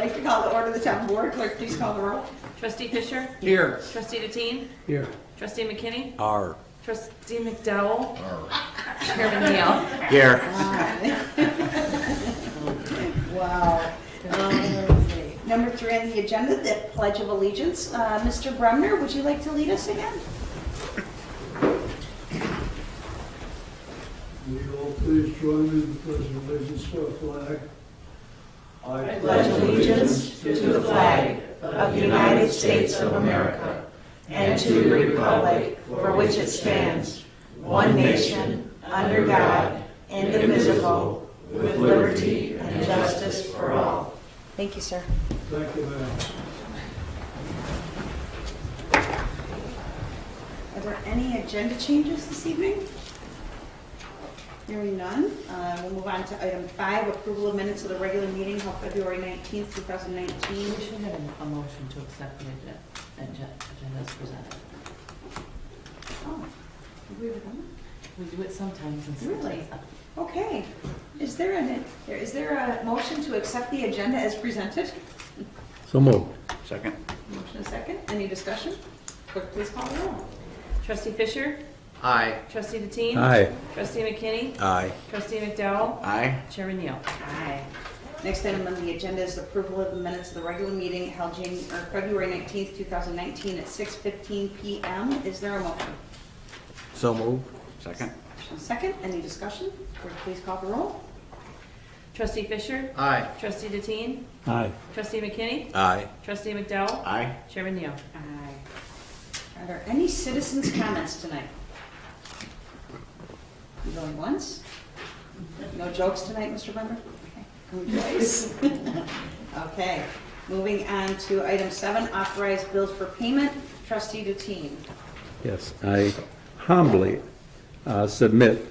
like to call to order the town board. Clerk, please call the roll. Trustee Fisher? Here. Trustee Deteen? Here. Trustee McKinney? R. Trustee McDowell? Chairman Neal? Here. Wow. Number 3 on the agenda, the Pledge of Allegiance. Mr. Bremner, would you like to lead us again? Will you all please join me in the pledge of allegiance to the flag? I pledge allegiance to the flag of the United States of America and to the republic for which it stands, one nation, under God, indivisible, with liberty and justice for all. Thank you, sir. Thank you, ma'am. Are there any agenda changes this evening? Hearing none, we'll move on to item 5, approval of minutes of the regular meeting held February 19th, 2019. We should have a motion to accept the agenda as presented. Oh, have we ever done that? We do it sometimes and Really? sometimes not. Okay. Is there a motion to accept the agenda as presented? So moved. Second. Motion and second. Any discussion? Clerk, please call the roll. Trustee Fisher? Aye. Trustee Deteen? Aye. Trustee McKinney? Aye. Trustee McDowell? Aye. Chairman Neal? Aye. Next item on the agenda is approval of the minutes of the regular meeting held February 19th, 2019 at 6:15 p.m. Is there a motion? So moved. Second. Motion second. Any discussion? Clerk, please call the roll. Trustee Fisher? Aye. Trustee Deteen? Aye. Trustee McKinney? Aye. Trustee McDowell? Aye. Chairman Neal? Aye. Are there any citizens' comments tonight? Going once? No jokes tonight, Mr. Bummer? Rejoice. Okay, moving on to item 7, authorized bills for payment. Trustee Deteen. Yes, I humbly submit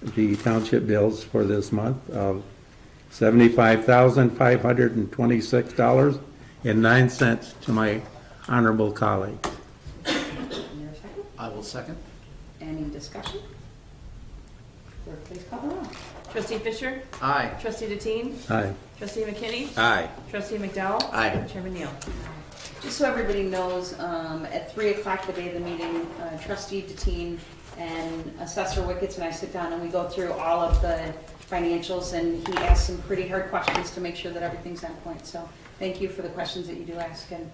the township bills for this month of $75,526.09 to my honorable colleague. Is there a second? I will second. Any discussion? Clerk, please call the roll. Trustee Fisher? Aye. Trustee Deteen? Aye. Trustee McKinney? Aye. Trustee McDowell? Aye. Chairman Neal? Just so everybody knows, at 3 o'clock the day of the meeting, Trustee Deteen and Assessor Wickets and I sit down and we go through all of the financials, and he asks some pretty hard questions to make sure that everything's on point. So thank you for the questions that you do ask, and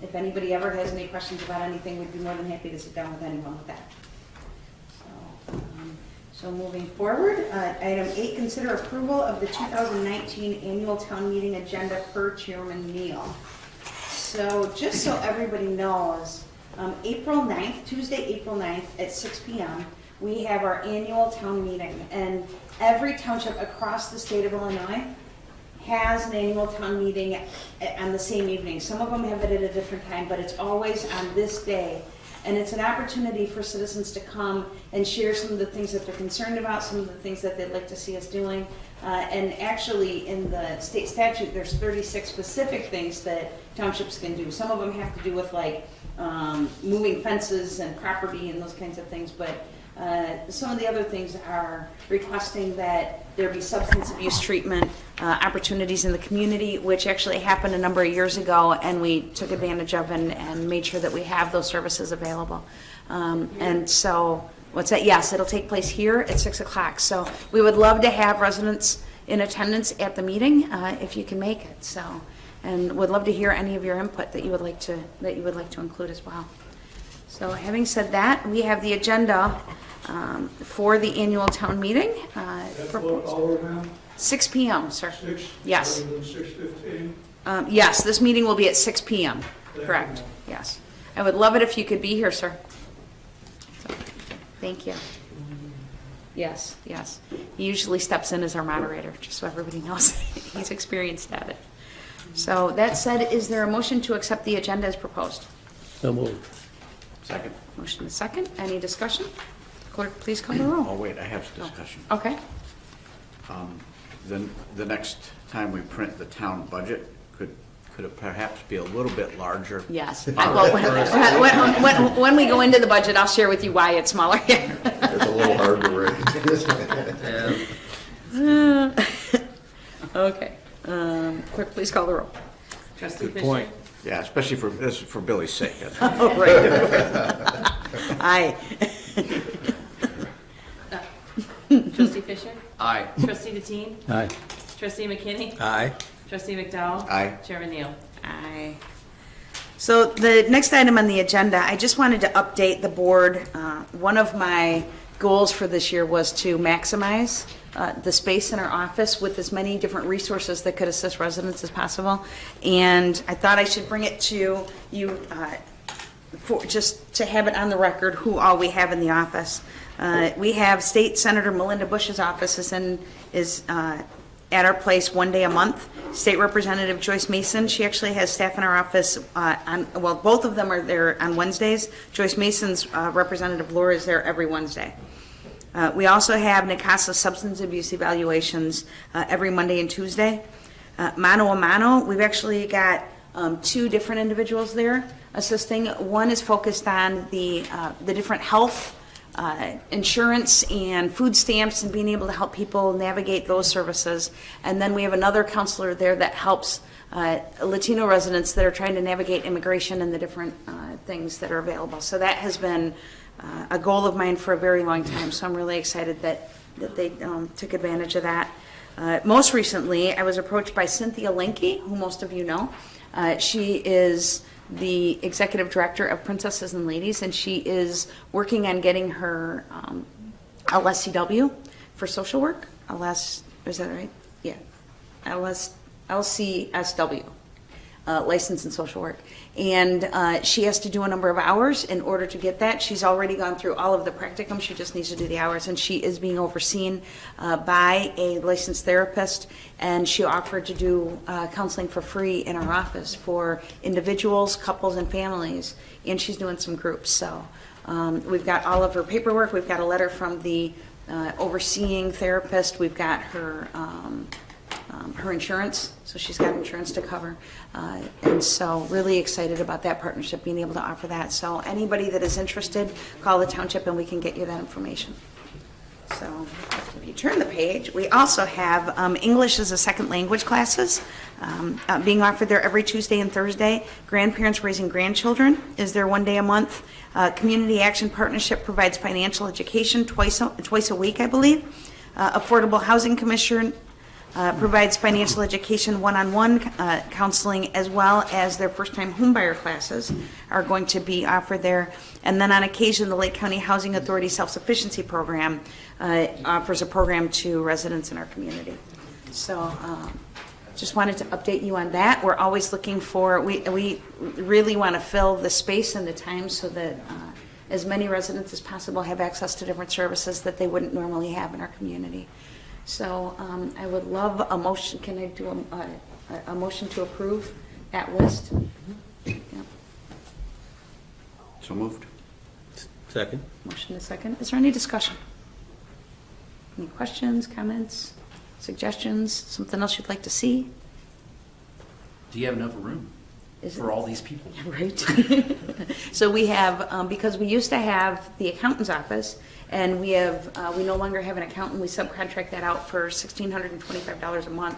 if anybody ever has any questions about anything, we'd be more than happy to sit down with anyone with that. So moving forward, item 8, consider approval of the 2019 annual town meeting agenda per Chairman Neal. So just so everybody knows, April 9th, Tuesday, April 9th at 6 p.m., we have our annual town meeting, and every township across the state of Illinois has an annual town meeting on the same evening. Some of them have it at a different time, but it's always on this day. And it's an opportunity for citizens to come and share some of the things that they're concerned about, some of the things that they'd like to see us doing. And actually, in the state statute, there's 36 specific things that townships can do. Some of them have to do with like moving fences and property and those kinds of things, but some of the other things are requesting that there be substance abuse treatment opportunities in the community, which actually happened a number of years ago, and we took advantage of and made sure that we have those services available. And so, what's that? Yes, it'll take place here at 6 o'clock. So we would love to have residents in attendance at the meeting if you can make it. So, and would love to hear any of your input that you would like to include as well. So having said that, we have the agenda for the annual town meeting. At what hour, ma'am? 6 p.m., sir. 6? Yes. Rather than 6:15? Yes, this meeting will be at 6 p.m. you, Correct. ma'am. Yes. I would love it if you could be here, sir. So, thank you. Yes, yes. He usually steps in as our moderator, just so everybody knows. He's experienced at it. So that said, is there a motion to accept the agenda as proposed? So moved. Second. Motion is second. Any discussion? Clerk, please call the roll. Oh, wait, I have discussion. Okay. Then the next time we print the town budget, could it perhaps be a little bit larger? Yes. When we go into the budget, I'll share with you why it's smaller. It's a little hard to read. Okay. Clerk, please call the roll. Trustee Good Fisher? point. Yeah, especially for, this is for Billy's sake. Oh, right. Aye. Trustee Fisher? Aye. Trustee Deteen? Aye. Trustee McKinney? Aye. Trustee McDowell? Aye. Chairman Neal? Aye. So the next item on the agenda, I just wanted to update the board. One of my goals for this year was to maximize the space in our office with as many different resources that could assist residents as possible. And I thought I should bring it to you for just to have it on the record who all we have in the office. We have State Senator Melinda Bush's office is at our place one day a month. State Representative Joyce Mason, she actually has staff in our office both of them are there on Wednesdays. Joyce Mason's Representative Laura is there every Wednesday. We also have NACASA substance abuse evaluations every Monday and Tuesday. Mano a mano, we've actually got two different individuals there assisting. One is focused on the different health, insurance and food stamps and being able to help people navigate those services. And then we have another counselor there that helps Latino residents that are trying to navigate immigration and the different things that are available. So that has been a goal of mine for a very long time. So I'm really excited that they took advantage of that. Most recently, I was approached by Cynthia Linke, who most of you know. She is the executive director of Princesses and Ladies, and she is working on getting her LSCW for social work. Is that right? Yeah. LCSW, license in social work. And she has to do a number of hours in order to get that. She's already gone through all of the practicum. She just needs to do the hours, and she is being overseen by a licensed therapist, and she offered to do counseling for free in our office for individuals, couples, and families, and she's doing some groups. So we've got all of her paperwork. We've got a letter from the overseeing therapist. We've got her insurance, so she's got insurance to cover. And so really excited about that partnership, being able to offer that. So anybody that is interested, call the township and we can get you that information. So if you turn the page, we also have English as a second language classes being offered there every Tuesday and Thursday. Grandparents Raising Grandchildren is there one day a month. Community Action Partnership provides financial education twice a week, I believe. Affordable Housing Commission provides financial education one-on-one counseling, as well as their first-time homebuyer classes are going to be offered there. And then on occasion, the Lake County Housing Authority Self-Sufficiency Program offers a program to residents in our community. So just wanted to update you on that. We're always looking for, we really want to fill the space and the time so that as many residents as possible have access to different services that they wouldn't normally have in our community. So I would love a motion. Can I do a motion to approve that list? Yep. So moved. Second. Motion is second. Is there any discussion? Any questions, comments, suggestions, something else you'd like to see? Do you have enough room Is for it- all these people? Right. So we have, because we used to have the accountant's office, and we no longer have an accountant. We subcontract that out for $1,625 a month.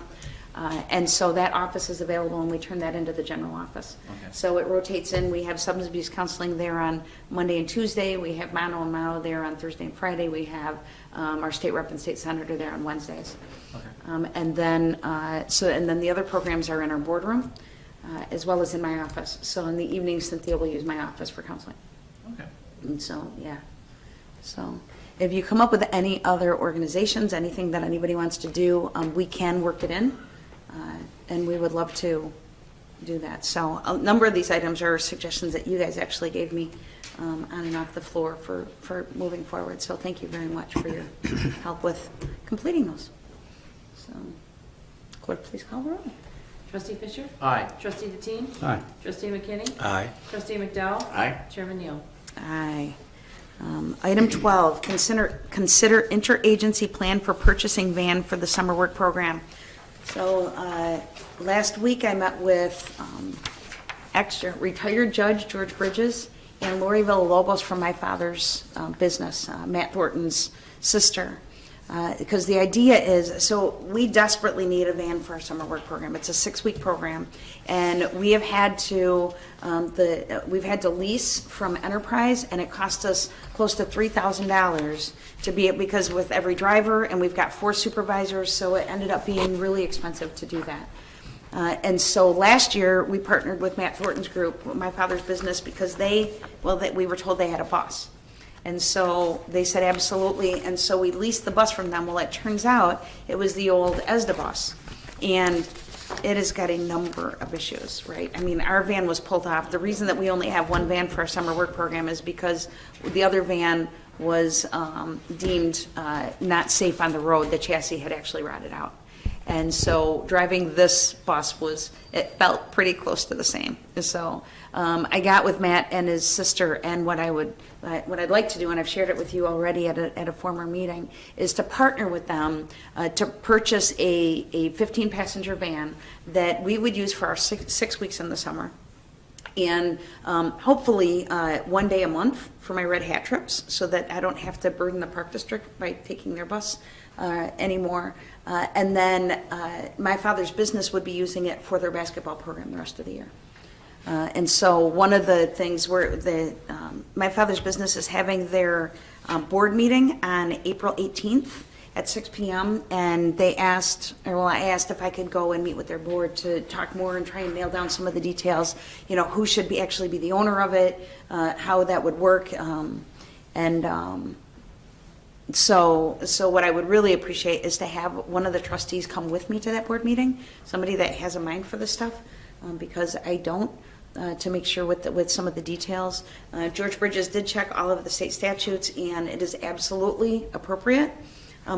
And so that office is available, and we turn that into the general office. Okay. So it rotates in. We have substance abuse counseling there on Monday and Tuesday. We have mano and mano there on Thursday and Friday. We have our state rep and state senator there on Wednesdays. Okay. And then the other programs are in our boardroom, as well as in my office. So in the evenings, Cynthia will use my office for counseling. Okay. And so, yeah. So if you come up with any other organizations, anything that anybody wants to do, we can work it in. And we would love to do that. So a number of these items are suggestions that you guys actually gave me on and off the floor for moving forward. So thank you very much for your help with completing those. So clerk, please call the roll. Trustee Fisher? Aye. Trustee Deteen? Aye. Trustee McKinney? Aye. Trustee McDowell? Aye. Chairman Neal? Aye. Item 12, consider interagency plan for purchasing van for the summer work program. So last week I met with retired Judge George Bridges and Lori Villalobos from my father's business, Matt Thornton's sister. Because the idea is, so we desperately need a van for our summer work program. It's a 6-week program, and we have had to we've had to lease from Enterprise, and it cost us close to $3,000 to be it, because with every driver, and we've got 4 supervisors, so it ended up being really expensive to do that. And so last year, we partnered with Matt Thornton's group, My Father's Business, because we were told they had a bus. And so they said absolutely, and so we leased the bus from them. Well, it turns out it was the old ESDA bus, and it has got a number of issues, right? I mean, our van was pulled off. The reason that we only have one van for our summer work program is because the other van was deemed not safe on the road. The chassis had actually rotted out. And so driving this bus it felt pretty close to the same. So I got with Matt and his sister, and what I'd like to do, and I've shared it with you already at a former meeting, is to partner with them to purchase a 15-passenger van that we would use for our 6 weeks in the summer. And hopefully 1 day a month for my Red Hat trips, so that I don't have to burden the Park District by taking their bus anymore. And then My Father's Business would be using it for their basketball program the rest of the year. And so one of the things My Father's Business is having their board meeting on April 18th at 6 p.m. And I asked if I could go and meet with their board to talk more and try and nail down some of the details, who should actually be the owner of it, how that would work. So what I would really appreciate is to have one of the trustees come with me to that board meeting, somebody that has a mind for this stuff, because I don't, to make sure with some of the details. George Bridges did check all of the state statutes, and it is absolutely appropriate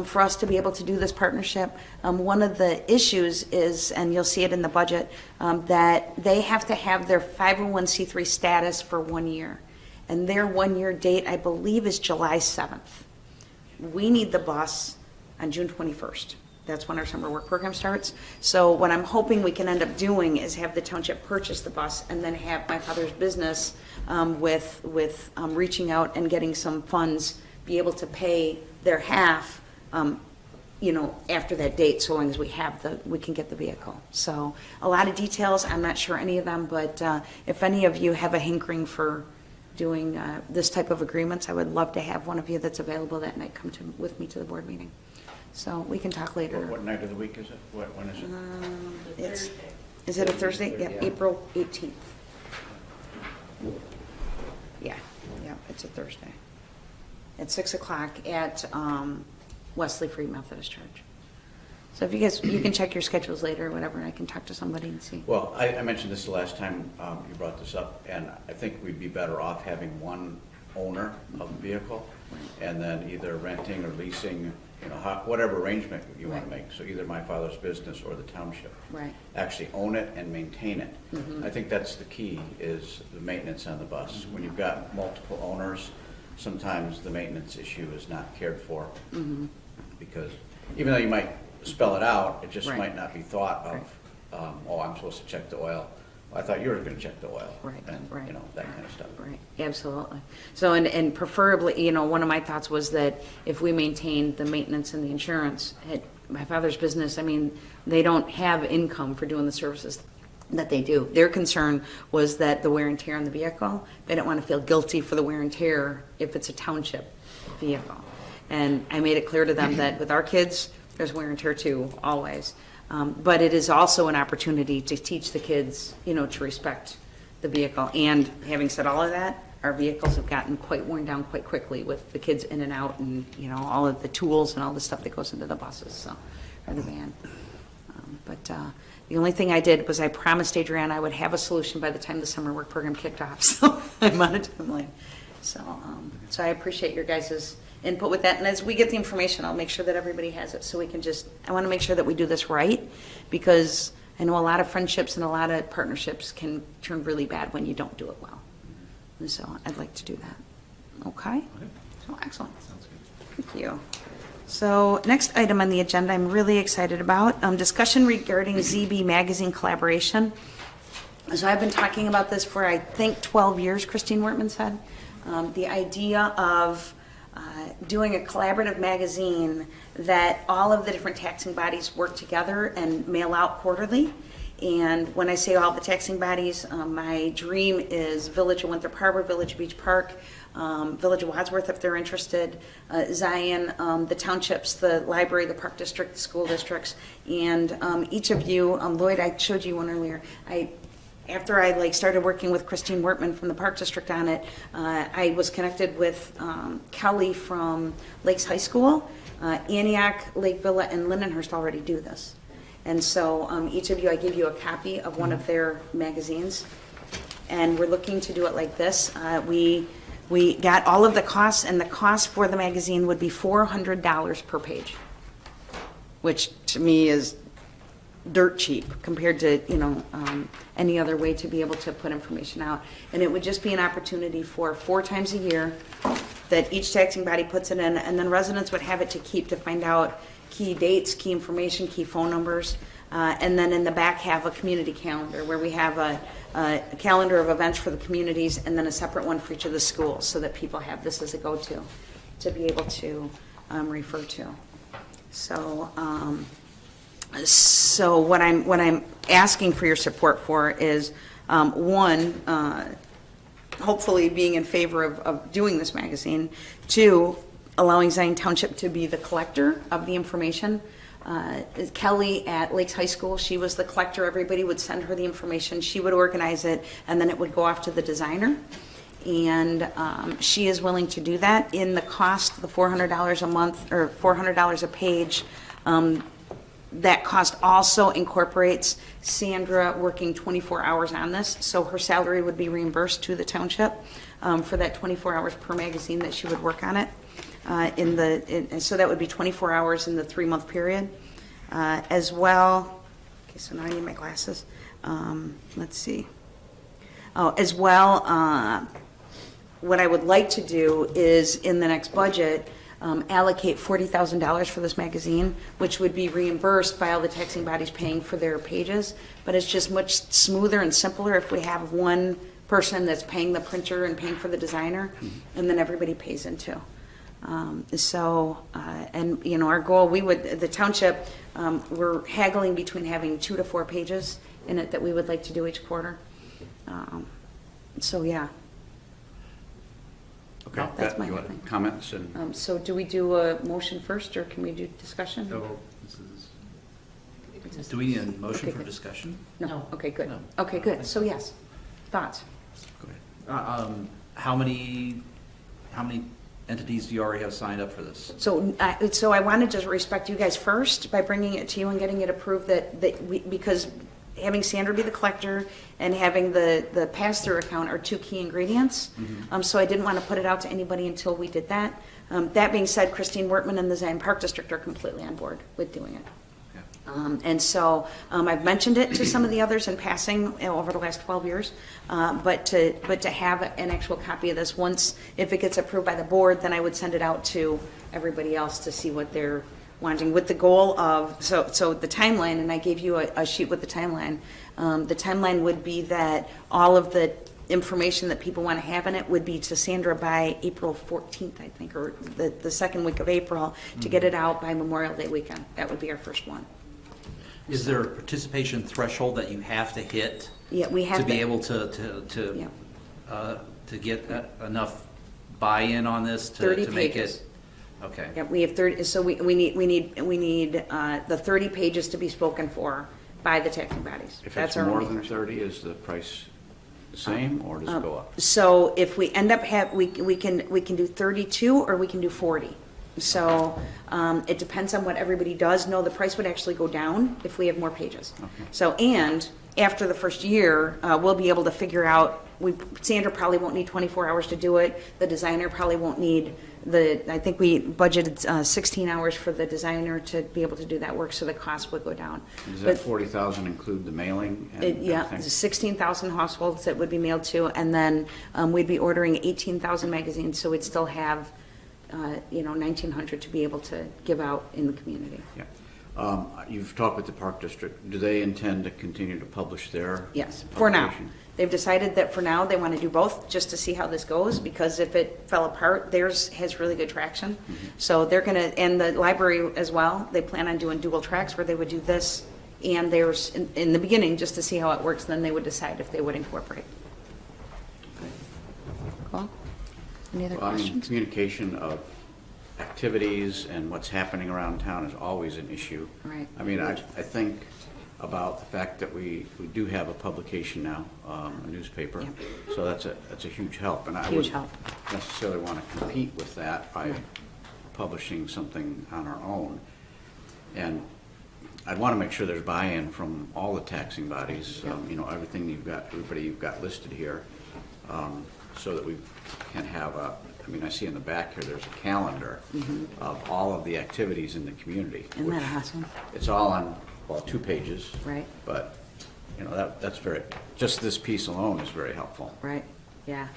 for us to be able to do this partnership. One of the issues is, and you'll see it in the budget, that they have to have their 501c3 status for 1 year. And their 1-year date, I believe, is July 7th. We need the bus on June 21st. That's when our summer work program starts. So what I'm hoping we can end up doing is have the township purchase the bus, and then have My Father's Business with reaching out and getting some funds, be able to pay their half, after that date, so long as we can get the vehicle. So a lot of details. I'm not sure any of them, but if any of you have a hankering for doing this type of agreements, I would love to have one of you that's available that night come with me to the board meeting. So we can talk later. What night of the week is it? When is it? Is it a Thursday? Yeah, April 18th. Yeah, it's a Thursday. At 6 o'clock at Wesley Free Methodist Church. So if you can check your schedules later or whatever, and I can talk to somebody and see. Well, I mentioned this the last time you brought this up, and I think we'd be better off having one owner of the vehicle, and then either renting or leasing, whatever arrangement you want to make. So either My Father's Business or the Township. Right. Actually own it and maintain it. Mm-hmm. I think that's the key, is the maintenance on the bus. Mm-hmm. When you've got multiple owners, sometimes the maintenance issue is not cared for. Mm-hmm. Because even though you might spell it out, it just Right. might not be thought of, I'm supposed to check the oil. Well, I thought you were gonna check the oil. Right, And, right. that kind of stuff. Right, absolutely. So, and preferably, one of my thoughts was that if we maintain the maintenance and the insurance at My Father's Business, they don't have income for doing the services that they do. Their concern was that the wear and tear on the vehicle, they don't want to feel guilty for the wear and tear if it's a township vehicle. And I made it clear to them that with our kids, there's wear and tear too, always. But it is also an opportunity to teach the kids, to respect the vehicle. And having said all of that, our vehicles have gotten quite worn down quite quickly with the kids in and out, and, all of the tools and all the stuff that goes into the buses, or the van. But the only thing I did was I promised Adrienne I would have a solution by the time the summer work program kicked off. So I'm on a timeline. So I appreciate your guys' input with that. And as we get the information, I'll make sure that everybody has it, so we can I want to make sure that we do this right, because I know a lot of friendships and a lot of partnerships can turn really bad when you don't do it well. And so I'd like to do that. Okay? So excellent. Sounds good. Thank you. So next item on the agenda I'm really excited about, discussion regarding ZB Magazine collaboration. So I've been talking about this for, I think, 12 years, Christine Wortman said. The idea of doing a collaborative magazine that all of the different taxing bodies work together and mail out quarterly. And when I say all the taxing bodies, my dream is Village of Winthrop Harbor, Village of Beach Park, Village of Wadsworth if they're interested, Zion, the townships, the library, the park district, the school districts, and each of you, Lloyd, I showed you one earlier. After I started working with Christine Wortman from the Park District on it, I was connected with Kelly from Lakes High School. Antioch, Lake Villa, and Lindenhurst already do this. And so each of you, I give you a copy of one of their magazines. And we're looking to do it like this. We got all of the costs, and the cost for the magazine would be $400 per page, which to me is dirt cheap compared to any other way to be able to put information out. And it would just be an opportunity for 4 times a year that each taxing body puts it in, and then residents would have it to keep to find out key dates, key information, key phone numbers, and then in the back have a community calendar where we have a calendar of events for the communities and then a separate one for each of the schools so that people have this as a go-to to be able to refer to. So what I'm asking for your support for is one, hopefully being in favor of doing this magazine. 2, allowing Zion Township to be the collector of the information. Kelly at Lakes High School, she was the collector. Everybody would send her the information. She would organize it, and then it would go off to the designer. And she is willing to do that. In the cost, the $400 a month or $400 a page, that cost also incorporates Sandra working 24 hours on this, so her salary would be reimbursed to the township for that 24 hours per magazine that she would work on it. And so that would be 24 hours in the 3-month period. As well, okay, so now I need my glasses. Let's see. Oh, as well, what I would like to do is in the next budget, allocate $40,000 for this magazine, which would be reimbursed by all the taxing bodies paying for their pages. But it's just much smoother and simpler if we have one person that's paying the printer and paying for the designer, and then everybody pays into. And our goal, the township, we're haggling between having 2 to 4 pages in it that we would like to do each quarter. Yeah. Okay, That's Beth, my you want thing. comments? And So do we do a motion first, or can we do discussion? No, do we need a motion Okay, for good. discussion? No, okay, good. No. Okay, good, so yes, thoughts? go ahead. How many entities do you already have signed up for this? So I wanted to respect you guys first by bringing it to you and getting it approved because having Sandra be the collector and having the pass-through account are 2 key ingredients. So I didn't want to put it out to anybody until we did that. That being said, Christine Wortman and the Zion Park District are completely on board with doing it. And so I've mentioned it to some of the others in passing over the last 12 years, but to have an actual copy of this, once, if it gets approved by the board, then I would send it out to everybody else to see what they're wanting, with the goal of, so the timeline, and I gave you a sheet with the timeline. The timeline would be that all of the information that people want to have in it would be to Sandra by April 14th, I think, or the second week of April, to get it out by Memorial Day weekend. That would be our first one. Is there a participation threshold that you have to hit? Yeah, we have to be to- able Yeah. to get enough buy-in on this 30 to make pages. it? Okay. Yeah, we have 30, so we need the 30 pages to be spoken for by the taxing bodies. If That's it's our more only than threshold. 30, is the price the same, or does it go up? So if we end up we can do 32 or we can do 40. So it depends on what everybody does. No, the price would actually go down if we have more pages. Okay. So, and after the first year, we'll be able to figure out, Sandra probably won't need 24 hours to do it. The designer probably won't need I think we budgeted 16 hours for the designer to be able to do that work, so the cost would go down. Does But that 40,000 include the mailing and yeah, everything? it's 16,000 households that would be mailed to, and then we'd be ordering 18,000 magazines, so we'd still have 1,900 to be able to give out in the community. Yeah. You've talked with the Park District. Do they intend to continue to publish their? Yes, for now. publication? They've decided that for now, they want to do both, just to see how this goes, because if it fell apart, theirs has really good traction. So they're gonna, and the library as well, they plan on doing dual tracks where they would do this and theirs in the beginning, just to see how it works, then they would decide if they would incorporate. Cool. Any other Well, I mean, questions? communication of activities and what's happening around town is always an issue. Right. I mean, I think about the fact that we do have a publication now, a newspaper. Yeah. So that's a huge help. And I Huge wouldn't help. necessarily want to compete with that by publishing something on our own. And I'd want to make sure there's buy-in from all the taxing bodies, you know, everything everybody you've got listed here, so that we can have I mean, I see in the back here, there's a calendar of all of the activities in the community. Isn't that which awesome? It's all on, well, 2 pages. Right. But, you know, that's just this piece alone is very helpful. Right, yeah.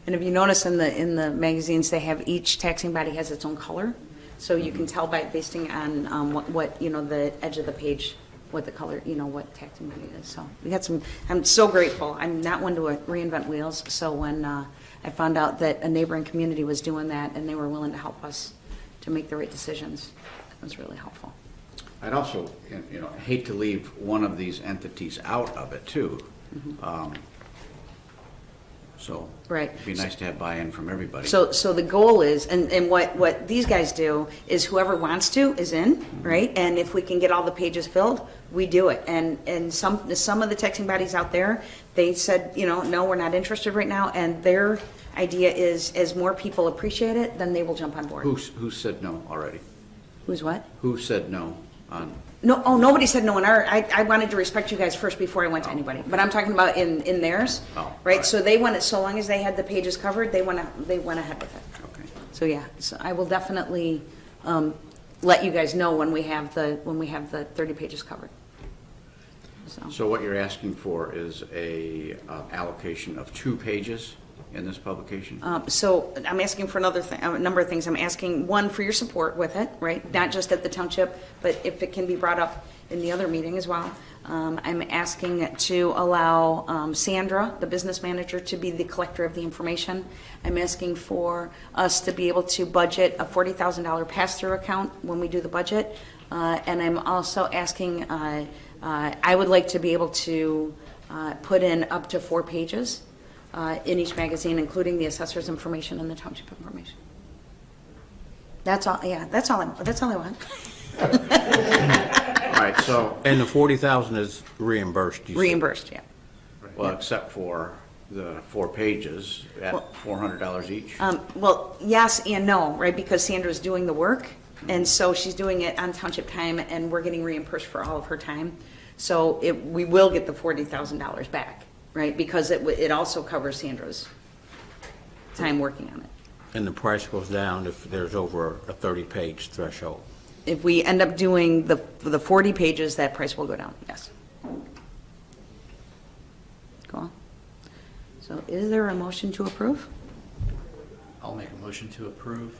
And if you notice in the magazines, they have, each taxing body has its own color. So you can tell by basing on what, you know, the edge of the page, what the color, you know, what taxing body it is. So we got some, I'm so grateful. I'm not one to reinvent wheels. So when I found out that a neighboring community was doing that and they were willing to help us to make the right decisions, it was really helpful. I'd also, you know, hate to leave one of these entities out of it, too. So Right. it'd be nice to have buy-in from everybody. So the goal is, and what these guys do is whoever wants to is in, right? And if we can get all the pages filled, we do it. And some of the taxing bodies out there, they said, you know, no, we're not interested right now. And their idea is, as more people appreciate it, then they will jump on board. Who said no already? Who's what? Who said no on? No, oh, nobody said no in our, I wanted to respect you guys first before I went to anybody. But I'm talking about in theirs, Oh, right? right. So they wanted, so long as they had the pages covered, they went ahead with it. Okay. So yeah, so I will definitely let you guys know when we have the 30 pages covered. So what you're asking for is a allocation of 2 pages in this publication? So I'm asking for a number of things. I'm asking, one, for your support with it, right? Not just at the township, but if it can be brought up in the other meeting as well. I'm asking to allow Sandra, the business manager, to be the collector of the information. I'm asking for us to be able to budget a $40,000 pass-through account when we do the budget. And I'm also asking, I would like to be able to put in up to 4 pages in each magazine, including the assessor's information and the township information. That's all, yeah, that's all I want. All right, so, And the 40,000 is reimbursed, you said? Reimbursed, yeah. well, except for the 4 pages at Well- $400 each? Well, yes and no, right, because Sandra's doing the work, and so she's doing it on township time, and we're getting reimbursed for all of her time. So we will get the $40,000 back, right, because it also covers Sandra's time working on it. And the price goes down if there's over a 30-page threshold. If we end up doing the 40 pages, that price will go down, yes. Cool. So is there a motion to approve? I'll make a motion to approve.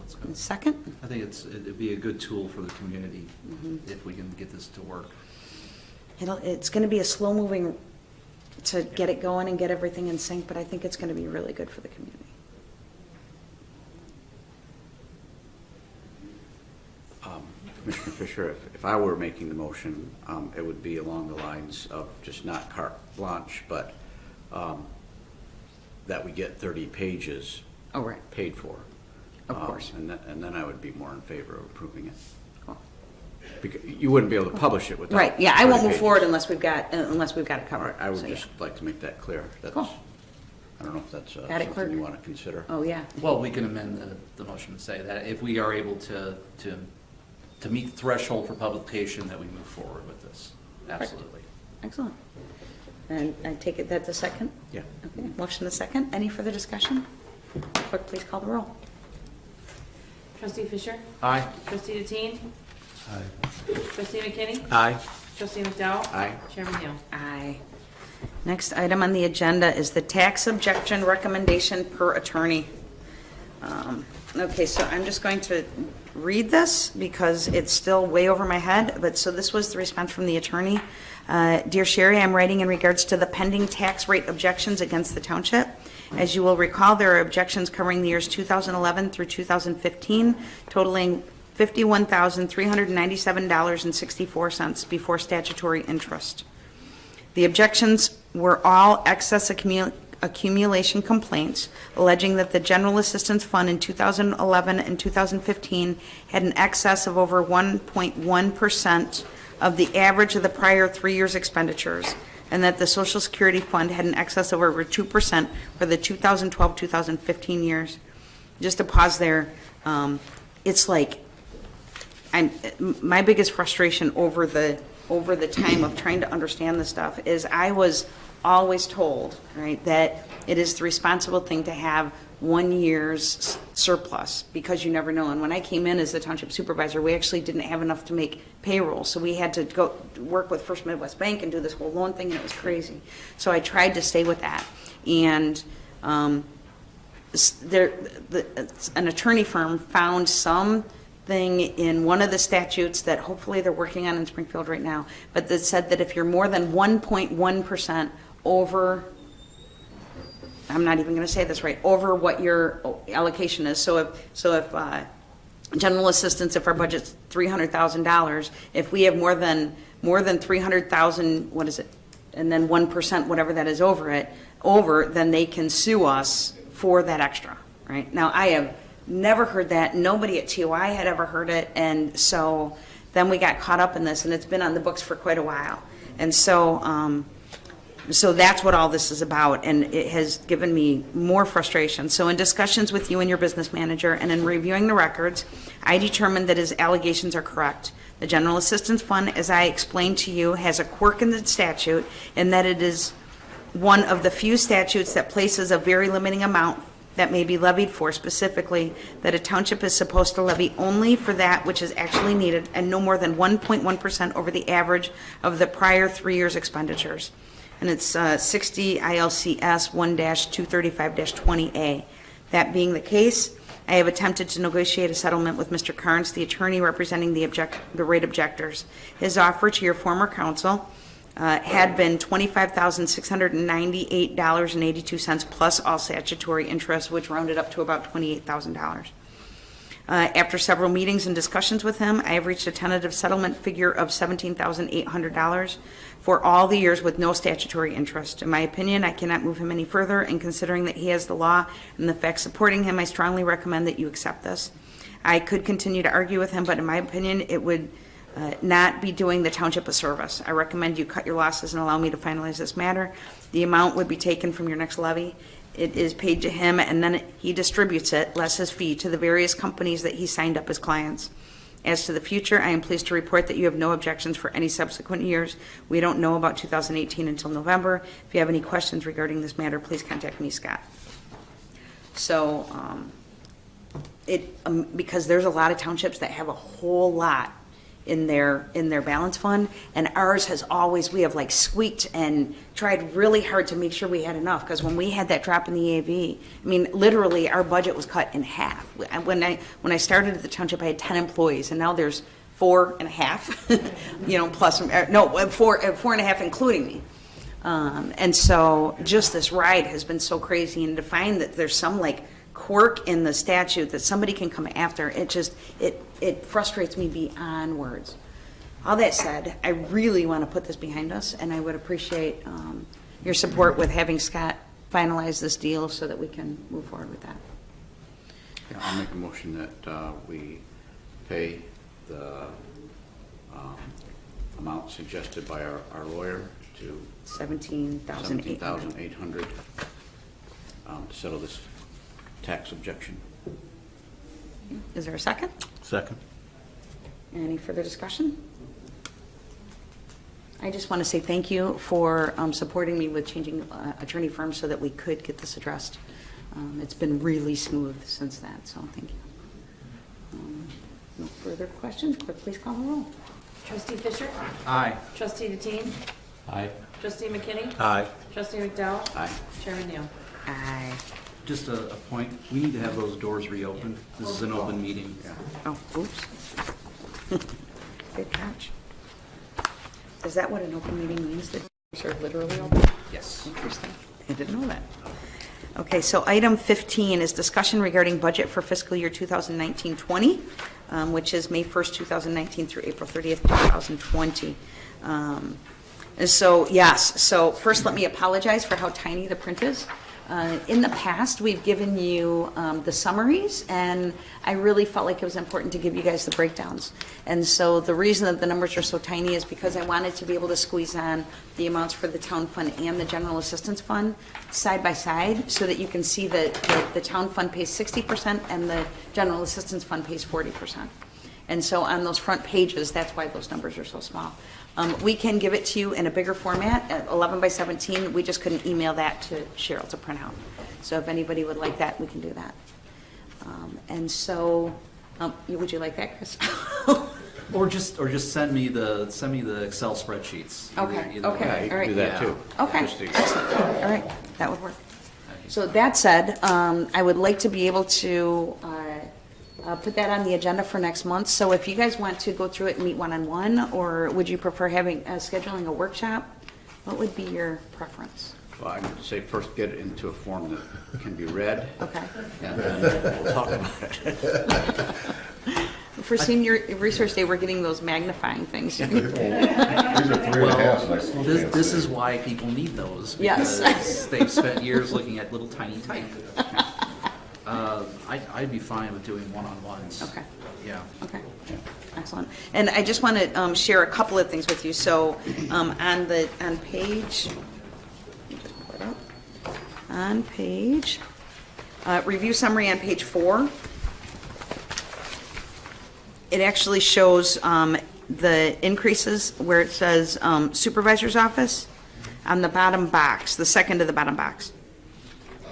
Let's go. And second? I think it'd be a good tool for the community if we can get this to work. It's going to be a slow moving to get it going and get everything in sync, but I think it's going to be really good for the community. Commissioner Fisher, if I were making the motion, it would be along the lines of just not carte blanche, but that we get 30 pages Oh, right. paid for. Of course. And then I would be more in favor of approving it. Cool. Because you wouldn't be able to publish it without. Right, yeah, I won't 30 move pages. forward unless we've got it All covered. right, I would So, yeah. just like to make that clear. That's- Cool. I don't know if that's Got it, clerk? something you want to consider. Oh, yeah. Well, we can amend the motion to say that if we are able to meet the threshold for publication, that we move forward with this. Absolutely. Excellent. And I take it that's a second? Yeah. Okay, motion a second. Any further discussion? Clerk, please call the roll. Trustee Fisher? Aye. Trustee Deteen? Aye. Trustee McKinney? Aye. Trustee McDowell? Aye. Chairman Neal? Aye. Next item on the agenda is the tax objection recommendation per attorney. Okay, so I'm just going to read this because it's still way over my head, but so this was the response from the attorney. Dear Sherry, I'm writing in regards to the pending tax rate objections against the township. As you will recall, there are objections covering the years 2011 through 2015, totaling $51,397.64 before statutory interest. The objections were all excess accumulation complaints alleging that the General Assistance Fund in 2011 and 2015 had an excess of over 1.1% of the average of the prior 3 years' expenditures, and that the Social Security Fund had an excess of over 2% for the 2012-2015 years. Just to pause there, it's like, my biggest frustration over the time of trying to understand this stuff is I was always told, right, that it is the responsible thing to have 1 year's surplus because you never know. And when I came in as the township supervisor, we actually didn't have enough to make payroll. So we had to go work with First Midwest Bank and do this whole loan thing, and it was crazy. So I tried to stay with that. And an attorney firm found something in one of the statutes that hopefully they're working on in Springfield right now, but that said that if you're more than 1.1% over, I'm not even going to say this right, over what your allocation is. So if general assistance, if our budget's $300,000, if we have more than 300,000, what is it? And then 1%, whatever that is over, then they can sue us for that extra, right? Now, I have never heard that. Nobody at TOI had ever heard it. And so then we got caught up in this, and it's been on the books for quite a while. And so, so that's what all this is about, and it has given me more frustration. So in discussions with you and your business manager and in reviewing the records, I determined that his allegations are correct. The General Assistance Fund, as I explained to you, has a quirk in the statute in that it is one of the few statutes that places a very limiting amount that may be levied for, specifically that a township is supposed to levy only for that which is actually needed and no more than 1.1% over the average of the prior 3 years' expenditures. And it's 60 ILCS 1-235-20A. That being the case, I have attempted to negotiate a settlement with Mr. Carnes, the attorney representing the rate objectors. His offer to your former counsel had been $25,698.82 plus all statutory interest, which rounded up to about $28,000. After several meetings and discussions with him, I have reached a tentative settlement figure of $17,800 for all the years with no statutory interest. In my opinion, I cannot move him any further, and considering that he has the law and the facts supporting him, I strongly recommend that you accept this. I could continue to argue with him, but in my opinion, it would not be doing the township a service. I recommend you cut your losses and allow me to finalize this matter. The amount would be taken from your next levy. It is paid to him, and then he distributes it, less his fee, to the various companies that he signed up as clients. As to the future, I am pleased to report that you have no objections for any subsequent years. We don't know about 2018 until November. If you have any questions regarding this matter, please contact me, Scott. So, because there's a lot of townships that have a whole lot in their balance fund, and ours has always, we have like squeaked and tried really hard to make sure we had enough, because when we had that drop in the EAV, I mean, literally our budget was cut in half. When I started at the township, I had 10 employees, and now there's 4.5, plus, no, 4.5 including me. And so just this ride has been so crazy, and to find that there's some like quirk in the statute that somebody can come after, it frustrates me beyond words. All that said, I really want to put this behind us, and I would appreciate your support with having Scott finalize this deal so that we can move forward with that. Yeah, I'll make a motion that we pay the amount suggested by our lawyer to $17,800. $17,800 to settle this tax objection. Is there a second? Second. Any further discussion? I just want to say thank you for supporting me with changing attorney firms so that we could get this addressed. It's been really smooth since that, so thank you. No further questions. Clerk, please call the roll. Trustee Fisher? Aye. Trustee Deteen? Aye. Trustee McKinney? Aye. Trustee McDowell? Aye. Chairman Neal? Aye. Just a point, we need to have those doors reopened. This is an open meeting. Oh, oops. Good catch. Is that what an open meeting means? That doors are literally open? Yes. Interesting. I didn't know that. Okay, so item 15 is discussion regarding budget for fiscal year 2019-20, which is May 1st, 2019 through April 30th, 2020. And so, yes, so first let me apologize for how tiny the print is. In the past, we've given you the summaries, and I really felt like it was important to give you guys the breakdowns. And so the reason that the numbers are so tiny is because I wanted to be able to squeeze on the amounts for the town fund and the general assistance fund side by side, so that you can see that the town fund pays 60% and the general assistance fund pays 40%. And so on those front pages, that's why those numbers are so small. We can give it to you in a bigger format, at 11 by 17. We just couldn't email that to Cheryl to print out. So if anybody would like that, we can do that. And so, would you like that, Chris? Or just send me the Excel spreadsheets. Okay, Either okay. way. Yeah, you all right. can do that Yeah. too. Okay. Just to- All right, that would work. So that said, I would like to be able to put that on the agenda for next month. So if you guys want to go through it and meet one-on-one, or would you prefer scheduling a workshop? What would be your preference? Well, I would say first get it into a form that can be read, Okay. and then we'll talk about it. For senior research day, we're getting those magnifying things. These are 3.5, and I still can't This see. is why people need those. Yes. Because they've spent years looking at little tiny type. I'd be fine with doing one-on-ones. Okay. Yeah. Okay, excellent. And I just want to share a couple of things with you. So on page, let me just pull it up. On page, review summary on page 4, it actually shows the increases where it says supervisor's office on the bottom box, the second to the bottom box.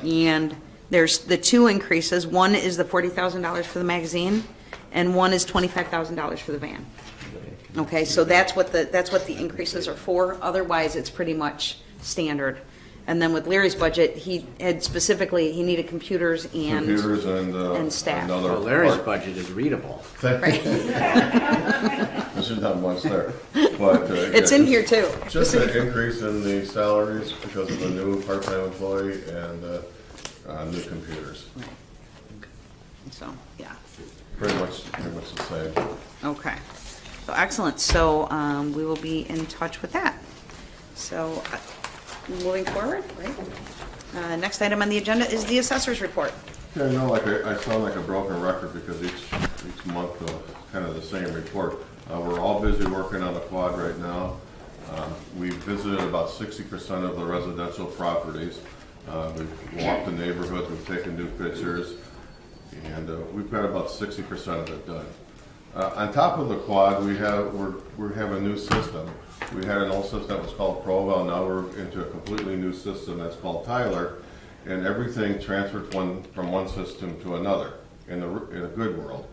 And there's the two increases. One is the $40,000 for the magazine, and one is $25,000 for the van. Okay, so that's what the increases are for. Otherwise, it's pretty much standard. And then with Larry's budget, he needed computers and staff. another Well, Larry's part. budget is readable. There's not much there, but. It's yeah, in here too. Just an increase in the salaries because of the new part-time employee and new computers. So, yeah. Pretty much the same. Okay. So excellent. So we will be in touch with that. So moving forward, right? Next item on the agenda is the assessor's report. Yeah, I sound like a broken record because each month kind of the same report. We're all busy working on the quad right now. We've visited about 60% of the residential properties. We've walked the neighborhoods, we've taken new pictures, and we've got about 60% of it done. On top of the quad, we have a new system. We had an old system that was called Proval. Now we're into a completely new system that's called Tyler, and everything transferred from one system to another in a good world.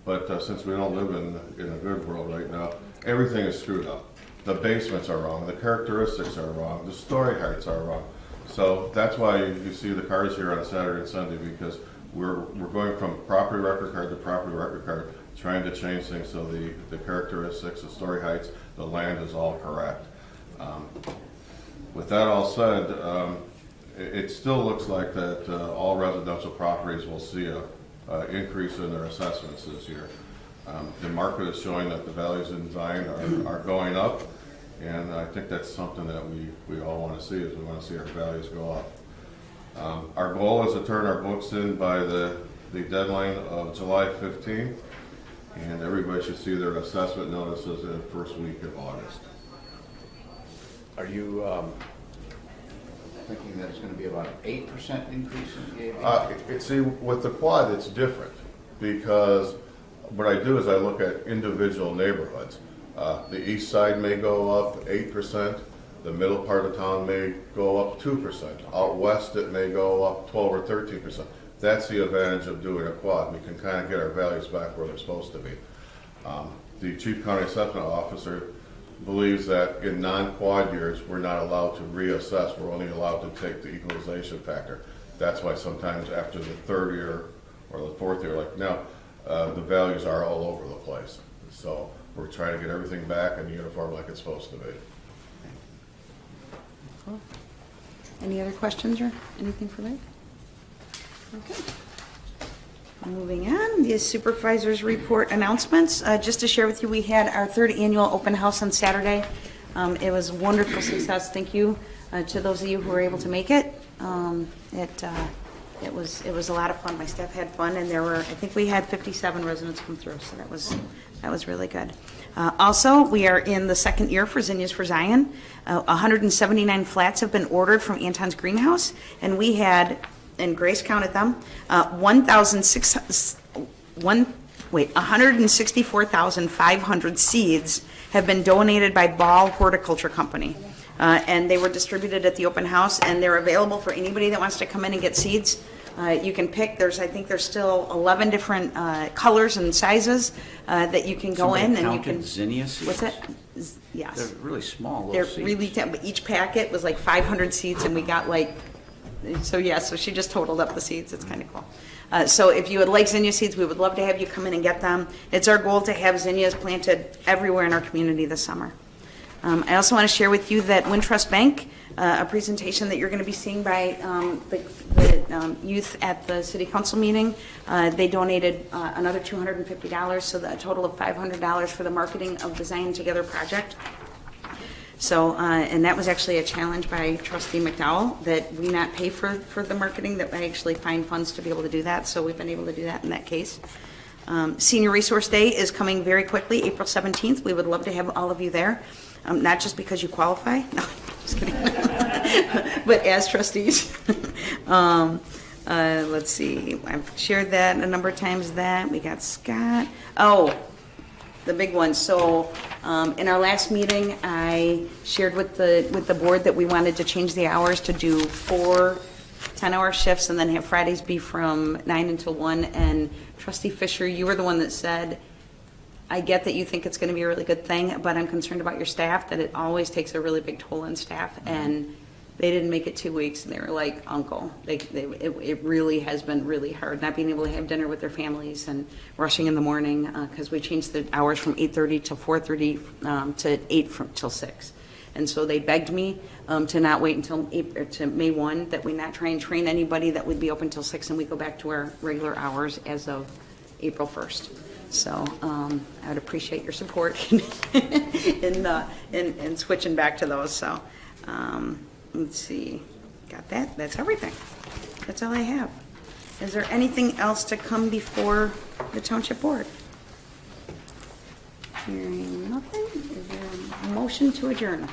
But since we don't live in a good world right now, everything is screwed up. The basements are wrong, the characteristics are wrong, the story heights are wrong. So that's why you see the cars here on Saturday and Sunday, because we're going from property record card to property record card, trying to change things so the characteristics, the story heights, the land is all correct. With that all said, it still looks like that all residential properties will see a increase in their assessments this year. The market is showing that the values in Zion are going up, and I think that's something that we all want to see, is we want to see our values go up. Our goal is to turn our books in by the deadline of July 15th, and everybody should see their assessment notices in the first week of August. Are you thinking that it's going to be about an 8% increase in the See, with the quad, it's different, because what I do is I look at individual neighborhoods. The east side may go up 8%, the middle part of town may go up 2%, out west it may go up 12 or 13%. That's the advantage of doing a quad. We can kind of get our values back where they're supposed to be. The Chief County Assessment Officer believes that in non-quad years, we're not allowed to reassess. We're only allowed to take the equalization factor. That's why sometimes after the third year or the fourth year, like now, the values are all over the place. So we're trying to get everything back in uniform like it's supposed to be. Any other questions or anything for Larry? Okay. Moving on, the supervisor's report announcements. Just to share with you, we had our third annual open house on Saturday. It was a wonderful success. Thank you to those of you who were able to make it. It was a lot of fun. My staff had fun, and I think we had 57 residents come through, so that was really good. Also, we are in the second year for Zinnias for Zion. 179 flats have been ordered from Anton's Greenhouse, and we had, and Grace counted them, 164,500 seeds have been donated by Ball Horticulture Company. And they were distributed at the open house, and they're available for anybody that wants to come in and get seeds. You can pick, I think there's still 11 different colors and sizes that you can go in and you can. Zinnia seeds? What's that? Yes. They're really small They're little seeds. really, but each packet was like 500 seeds, and we got so she just totaled up the seeds. It's kind of cool. So if you would like zinnia seeds, we would love to have you come in and get them. It's our goal to have zinnias planted everywhere in our community this summer. I also want to share with you that Wintrust Bank, a presentation that you're going to be seeing by the youth at the city council meeting, they donated another $250, so a total of $500 for the marketing of the Zion Together project. So, and that was actually a challenge by Trustee McDowell, that we not pay for the marketing, that I actually find funds to be able to do that, so we've been able to do that in that case. Senior Resource Day is coming very quickly, April 17th. We would love to have all of you there, not just because you qualify, no, just kidding, but as trustees. Let's see, I've shared that a number of times. That we got Scott. Oh, the big one. So in our last meeting, I shared with the board that we wanted to change the hours to do 4 10-hour shifts and then have Fridays be from 9 until 1. And Trustee Fisher, you were the one that said, I get that you think it's going to be a really good thing, but I'm concerned about your staff, that it always takes a really big toll on staff. And they didn't make it 2 weeks, and they were like, Uncle, it really has been really hard, not being able to have dinner with their families and rushing in the morning, because we changed the hours from 8:30 to 4:30 to 8 till 6. And so they begged me to not wait until May 1, that we not try and train anybody, that would be open till 6, and we go back to our regular hours as of April 1st. So I would appreciate your support in switching back to those. So let's see, got that? That's everything. That's all I have. Is there anything else to come before the Township Board? Hearing nothing, is there a motion to adjourn?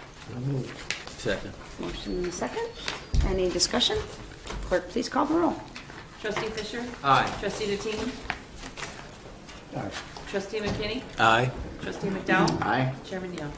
Second. Motion and a second. Any discussion? Clerk, please call the roll. Trustee Fisher? Aye. Trustee Deteen? Aye. Trustee McKinney? Aye. Trustee McDowell? Aye. Chairman Neal?